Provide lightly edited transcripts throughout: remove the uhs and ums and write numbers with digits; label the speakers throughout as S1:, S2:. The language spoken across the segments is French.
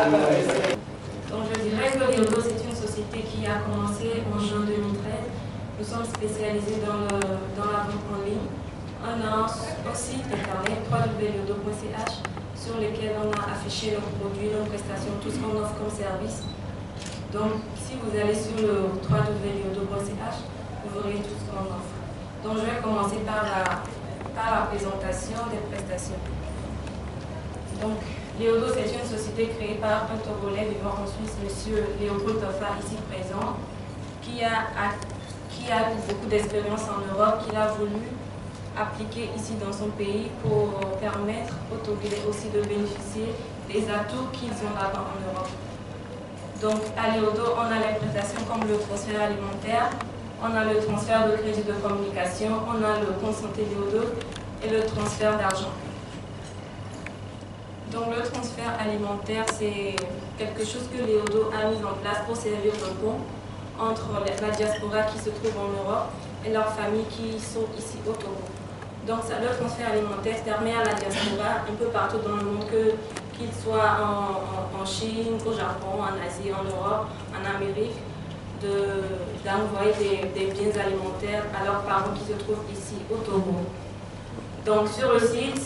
S1: Donc je dirais que Léodo, c'est une société qui a commencé en juin 2013. Nous sommes spécialisés dans la vente en ligne. On a un site internet www.léodo.ch sur lequel on a affiché nos produits, nos prestations, tout ce qu'on offre comme service. Donc si vous allez sur le www.léodo.ch, vous verrez tout ce qu'on offre. Donc je vais commencer par la présentation des prestations. Donc Léodo, c'est une société créée par un Togolais vivant en Suisse, M. Léopold Toffa, ici présent, qui a beaucoup d'expérience en Europe, qu'il a voulu appliquer ici dans son pays pour permettre aux Togolais aussi de bénéficier des atouts qu'ils ont là-bas en Europe. Donc à Léodo, on a les prestations comme le transfert alimentaire, on a le transfert de crédit de communication, on a le compte santé Léodo et le transfert d'argent. Donc le transfert alimentaire, c'est quelque chose que Léodo a mis en place pour servir de pont entre la diaspora qui se trouve en Europe et leurs familles qui sont ici au Togo. Donc le transfert alimentaire permet à la diaspora un peu partout dans le monde, qu'ils soient en Chine, au Japon, en Asie, en Europe, en Amérique, d'envoyer des biens alimentaires à leurs parents qui se trouvent ici au Togo. Donc sur le site,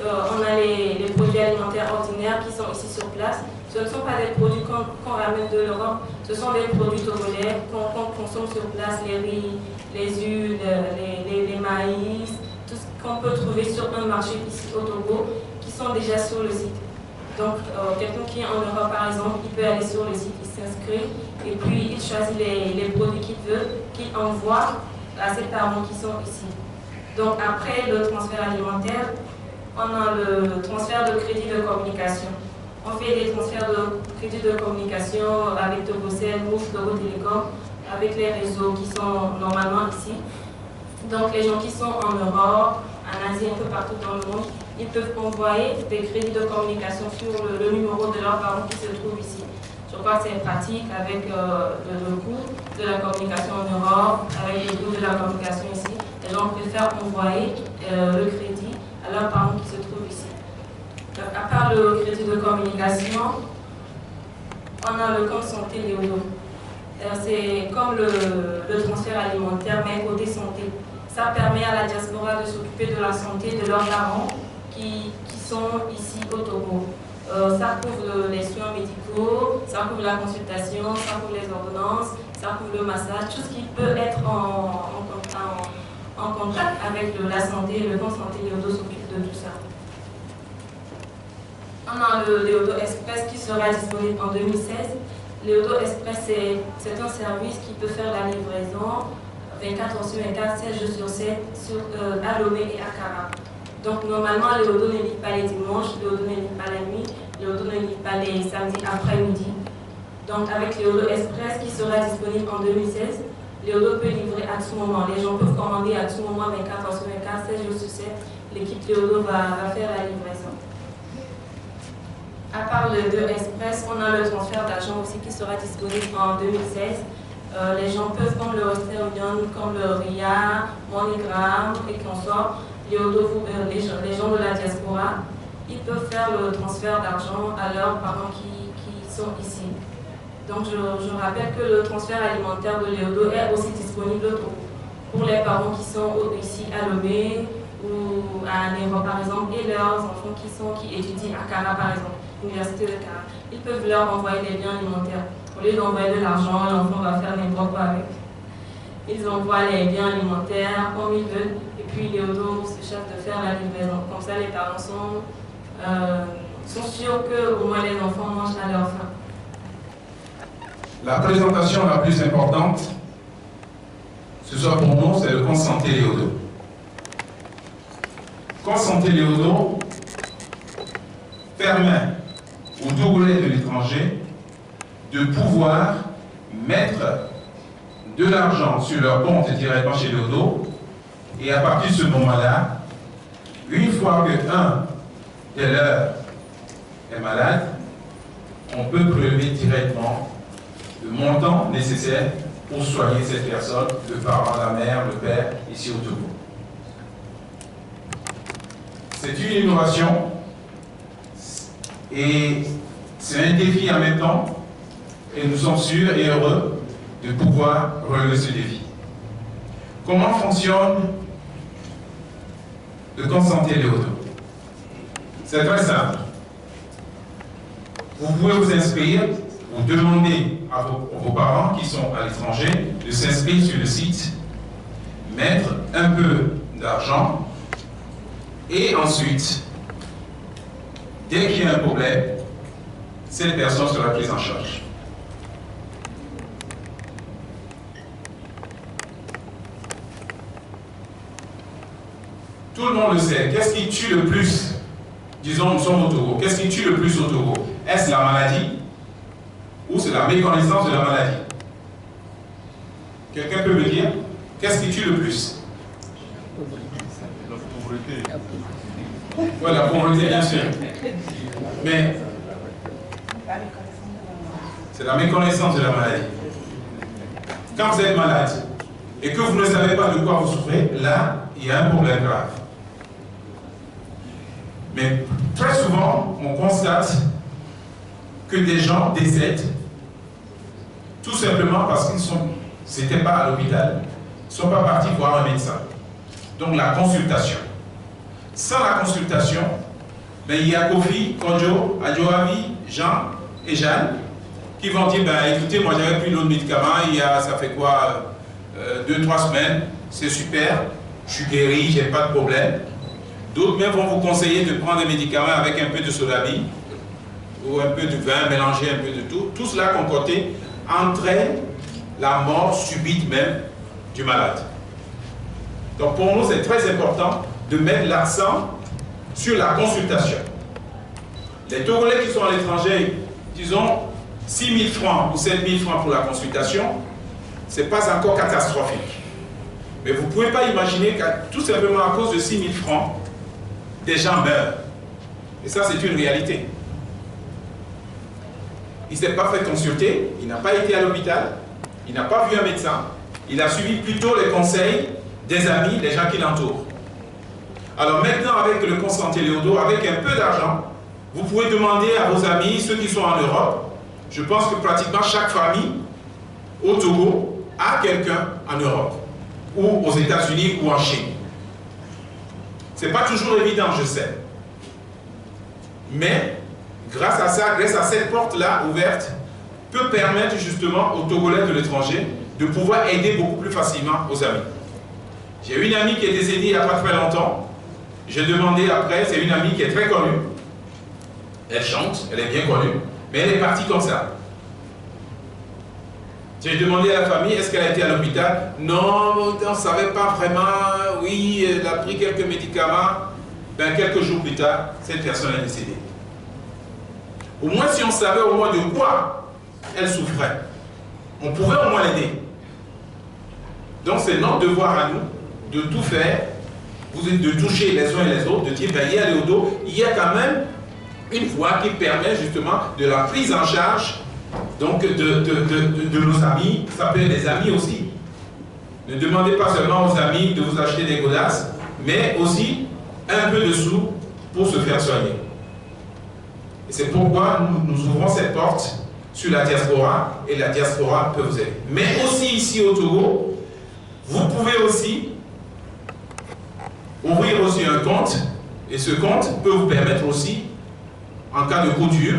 S1: on a les produits alimentaires ordinaires qui sont ici sur place. Ce ne sont pas des produits qu'on ramène de l'Europe, ce sont des produits togolais qu'on consomme sur place, les riz, les huiles, les maïs, tout ce qu'on peut trouver sur un marché ici au Togo, qui sont déjà sur le site. Donc quelqu'un qui est en Europe par exemple, il peut aller sur le site, il s'inscrit et puis il choisit les produits qu'il veut, qu'il envoie à ses parents qui sont ici. Donc après le transfert alimentaire, on a le transfert de crédit de communication. On fait des transferts de crédit de communication avec Togocel, Move, Togo Télécom, avec les réseaux qui sont normalement ici. Donc les gens qui sont en Europe, en Asie, un peu partout dans le monde, ils peuvent envoyer des crédits de communication sur le numéro de leurs parents qui se trouvent ici. Je crois que c'est pratique avec le coût de la communication en Europe, avec le coût de la communication ici. Les gens préfèrent envoyer le crédit à leurs parents qui se trouvent ici. Donc, à part le crédit de communication, on a le compte santé Léodo. C'est comme le transfert alimentaire, mais côté santé. Ça permet à la diaspora de s'occuper de la santé de leurs parents qui sont ici au Togo. Ça couvre les soins médicaux, ça couvre la consultation, ça couvre les ordonnances, ça couvre le massage, tout ce qui peut être en contact avec la santé. Le compte santé Léodo s'occupe de tout ça. On a le Léodo Express qui sera disponible en 2016. Léodo Express, c'est un service qui peut faire la livraison 24 heures sur 24, 7 jours sur 7 à Lomé et à Kara. Donc normalement, Léodo ne livre pas les dimanches, Léodo ne livre pas la nuit, Léodo ne livre pas les samedis après-midi. Donc avec Léodo Express qui sera disponible en 2016, Léodo peut livrer à tout moment. Les gens peuvent commander à tout moment 24 heures sur 24, 7 jours sur 7. L'équipe Léodo va faire la livraison. À part le Léodo Express, on a le transfert d'argent aussi qui sera disponible en 2016. Les gens peuvent, comme le Western Union, comme le RIA, MoneyGram et consorts, les gens de la diaspora, ils peuvent faire le transfert d'argent à leurs parents qui sont ici. Donc je rappelle que le transfert alimentaire de Léodo est aussi disponible pour les parents qui sont ici à Lomé ou à Néro par exemple, et leurs enfants qui étudient à Kara par exemple, l'université de Kara. Ils peuvent leur envoyer des biens alimentaires. Au lieu d'envoyer de l'argent, l'enfant va faire n'importe quoi avec. Ils envoient les biens alimentaires comme ils veulent, et puis Léodo se charge de faire la livraison. Comme ça, les parents sont sûrs qu'au moins les enfants mangent à leur faim.
S2: La présentation la plus importante, ce soir pour nous, c'est le compte santé Léodo. Compte santé Léodo permet aux Togolais de l'étranger de pouvoir mettre de l'argent sur leur compte directement chez Léodo, et à partir de ce moment-là, une fois qu'un de leurs est malade, on peut prélever directement le montant nécessaire pour soigner cette personne, le parent, la mère, le père, ici au Togo. C'est une innovation et C'est un défi en même temps et nous sommes sûrs et heureux de pouvoir relever ce défi. Comment fonctionne le compte santé Léodo? C'est très simple. Vous pouvez vous inscrire ou demander à vos parents qui sont à l'étranger de s'inscrire sur le site, mettre un peu d'argent et ensuite, dès qu'il y a un problème, cette personne sera prise en charge. Tout le monde le sait. Qu'est-ce qui tue le plus? Disons, nous sommes au Togo. Qu'est-ce qui tue le plus au Togo? Est-ce la maladie ou c'est la méconnaissance de la maladie? Quelqu'un peut me dire? Qu'est-ce qui tue le plus?
S3: La pauvreté.
S2: Oui, la pauvreté, bien sûr. Mais c'est la méconnaissance de la maladie. Quand vous êtes malade et que vous ne savez pas de quoi vous souffrez, là, il y a un problème grave. Mais très souvent, on constate que des gens décèdent tout simplement parce qu'ils n'étaient pas à l'hôpital, ils ne sont pas partis voir un médecin. Donc la consultation. Sans la consultation, ben, il y a Kofi, Kojo, Adjoavi, Jean et Jeanne qui vont dire, ben, écoutez, moi j'avais pris l'autre médicament, ça fait quoi, 2-3 semaines, c'est super, je suis guéri, j'ai pas de problème. D'autres même vont vous conseiller de prendre des médicaments avec un peu de soda-bi ou un peu de vin, mélanger un peu de tout. Tout cela concocté entraîne la mort subite même du malade. Donc pour nous, c'est très important de mettre l'accent sur la consultation. Les Togolais qui sont à l'étranger, disons 6 000 francs ou 7 000 francs pour la consultation, ce n'est pas encore catastrophique. Mais vous ne pouvez pas imaginer que tout simplement à cause de 6 000 francs, des gens meurent. Et ça, c'est une réalité. Il ne s'est pas fait consulter, il n'a pas été à l'hôpital, il n'a pas vu un médecin, il a suivi plutôt les conseils des amis, des gens qui l'entourent. Alors maintenant, avec le compte santé Léodo, avec un peu d'argent, vous pouvez demander à vos amis, ceux qui sont en Europe, je pense que pratiquement chaque famille au Togo a quelqu'un en Europe, ou aux États-Unis, ou en Chine. Ce n'est pas toujours évident, je sais. Mais, grâce à ça, grâce à cette porte-là ouverte, peut permettre justement aux Togolais de l'étranger de pouvoir aider beaucoup plus facilement aux amis. J'ai une amie qui est décédée il n'y a pas très longtemps. J'ai demandé après, c'est une amie qui est très connue. Elle chante, elle est bien connue, mais elle est partie comme ça. J'ai demandé à la famille, est-ce qu'elle a été à l'hôpital? Non, on ne savait pas vraiment. Oui, elle a pris quelques médicaments. Ben, quelques jours plus tard, cette personne est décédée. Au moins, si on savait au moins de quoi elle souffrait, on pouvait au moins l'aider. Donc, c'est notre devoir à nous de tout faire, de toucher les uns et les autres, de dire, ben, il y a Léodo, il y a quand même une voie qui permet justement de la prise en charge donc de nos amis. Ça peut être des amis aussi. Ne demandez pas seulement aux amis de vous acheter des godasses, mais aussi un peu de sous pour se faire soigner. Et c'est pourquoi nous ouvrons cette porte sur la diaspora, et la diaspora peut vous aider. Mais aussi ici au Togo, vous pouvez aussi ouvrir aussi un compte, et ce compte peut vous permettre aussi, en cas de coup dur,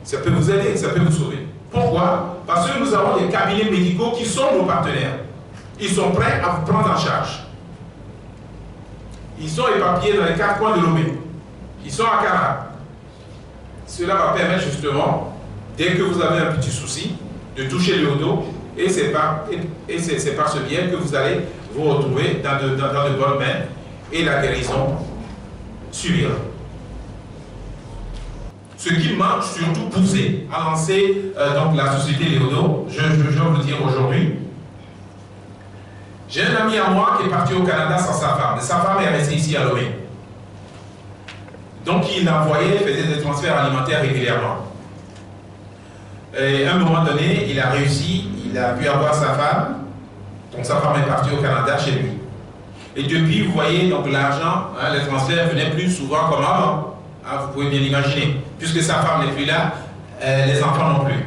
S2: ça peut vous aider, ça peut vous sauver. Pourquoi? Parce que nous avons des cabinets médicaux qui sont nos partenaires. Ils sont prêts à vous prendre en charge. Ils sont éparpillés dans les 4 coins de Lomé. Ils sont à Kara. Cela va permettre justement, dès que vous avez un petit souci, de toucher le dos, et c'est par ce biais que vous allez vous retrouver dans de bonnes mains et la guérison suivra. Ce qui m'a surtout poussé à lancer donc la société Léodo, je vais vous le dire aujourd'hui. J'ai un ami à moi qui est parti au Canada sans sa femme. Sa femme est restée ici à Lomé. Donc il envoyait, faisait des transferts alimentaires régulièrement. Et à un moment donné, il a réussi, il a pu avoir sa femme. Donc sa femme est partie au Canada chez lui. Et depuis, vous voyez, donc l'argent, hein, les transferts venaient plus souvent comme avant. Hein, vous pouvez bien l'imaginer. Puisque sa femme n'est plus là, les enfants non plus.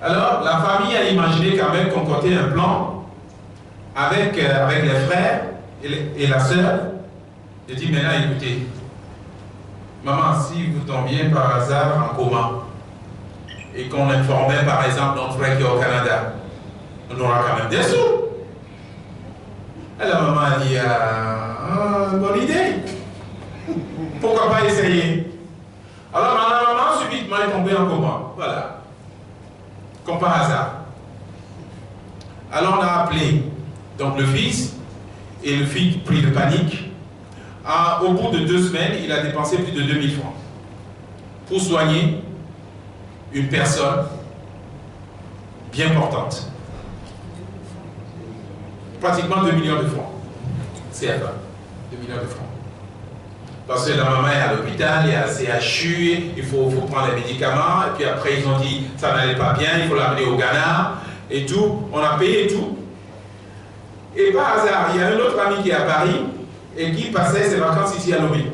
S2: Alors, la famille a imaginé quand même concocter un plan avec les frères et la sœur. J'ai dit, maintenant, écoutez, maman, si vous tombiez par hasard en coma et qu'on informait par exemple notre frère qui est au Canada, on aura quand même des sous. Et la maman a dit, bonne idée. Pourquoi pas essayer? Alors la maman subitement est tombée en coma. Voilà. Comme par hasard. Alors on a appelé donc le fils, et le fils pris de panique. Au bout de 2 semaines, il a dépensé plus de 2000 francs pour soigner une personne bien portante. Pratiquement 2 millions de francs. C'est à 2 millions de francs. Parce que la maman est à l'hôpital, il y a un CHU, il faut prendre les médicaments, et puis après ils ont dit ça n'allait pas bien, il faut l'amener au Ghana, et tout, on a payé tout. Et par hasard, il y a un autre ami qui est à Paris, et qui passait ses vacances ici à Lomé.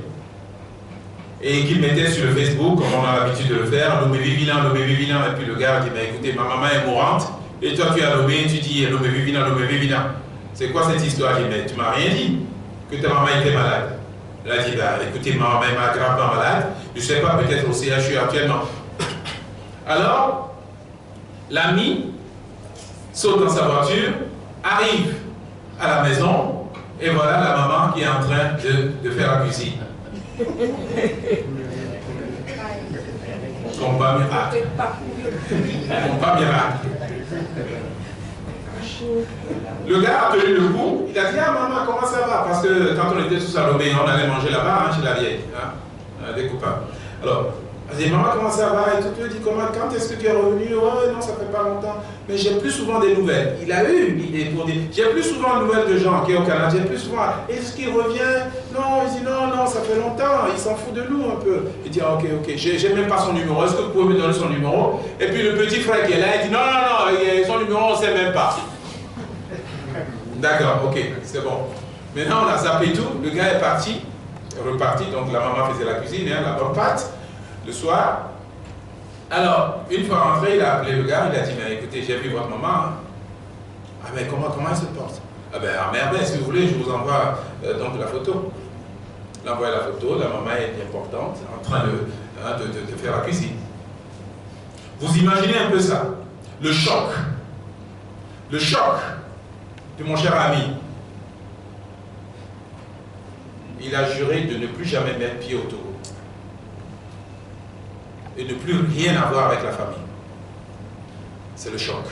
S2: Et qui mettait sur le Facebook, comme on a l'habitude de le faire, Lomé Vivinan, et puis le gars dit, mais écoutez, ma maman est mourante, et toi tu es à Lomé, tu dis Lomé Vivinan. C'est quoi cette histoire? Je dis, mais tu m'as rien dit que ta maman était malade. Elle a dit, bah, écoutez, ma maman est gravement malade, je ne sais pas, peut-être au CHU actuellement. Alors, l'ami saute dans sa voiture, arrive à la maison, et voilà la maman qui est en train de faire la cuisine. Combat miracle. Combat miracle. Le gars a tenu le coup, il a dit, ah maman, comment ça va? Parce que quand on était sous Salomé, on allait manger là-bas, chez la vieille, des copains. Alors, elle dit, maman, comment ça va? Et tout le monde dit, quand est-ce que tu es revenu? Ouais, non, ça fait pas longtemps. Mais j'ai plus souvent des nouvelles. Il a eu une idée pour dire, j'ai plus souvent de nouvelles de gens qui est au Canada, j'ai plus souvent, est-ce qu'il revient? Non, il dit, non, ça fait longtemps, il s'en fout de nous un peu. Il dit, ah, ok, j'ai même pas son numéro, est-ce que vous pouvez me donner son numéro? Et puis le petit frère qui est là, il dit, non, son numéro, on ne sait même pas. D'accord, ok, c'est bon. Maintenant, on a zappé tout, le gars est reparti, donc la maman faisait la cuisine, la bonne pâte, le soir. Alors, une fois rentré, il a appelé le gars, il a dit, mais écoutez, j'ai vu votre maman. Ah mais comment elle se porte? Ah ben, à merveille, si vous voulez, je vous envoie donc la photo. Il envoie la photo, la maman est importante, en train de faire la cuisine. Vous imaginez un peu ça, le choc de mon cher ami. Il a juré de ne plus jamais mettre pied au Togo et ne plus rien avoir avec la famille. C'est le choc.